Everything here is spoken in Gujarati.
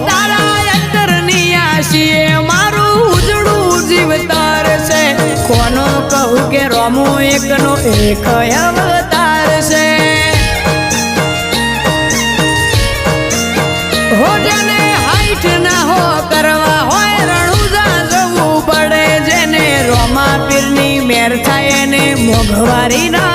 તારા અંતરની આશીએ મારું ઉજળું જીવતાર છે કોનો કહું કે રોમો એકનો એક અવતાર છે હો જેને હાઈટ ના હો કરવા હોય રણુજા જવું પડે જેને રોમા પીરની મેર થાય એને મોઘવારી ના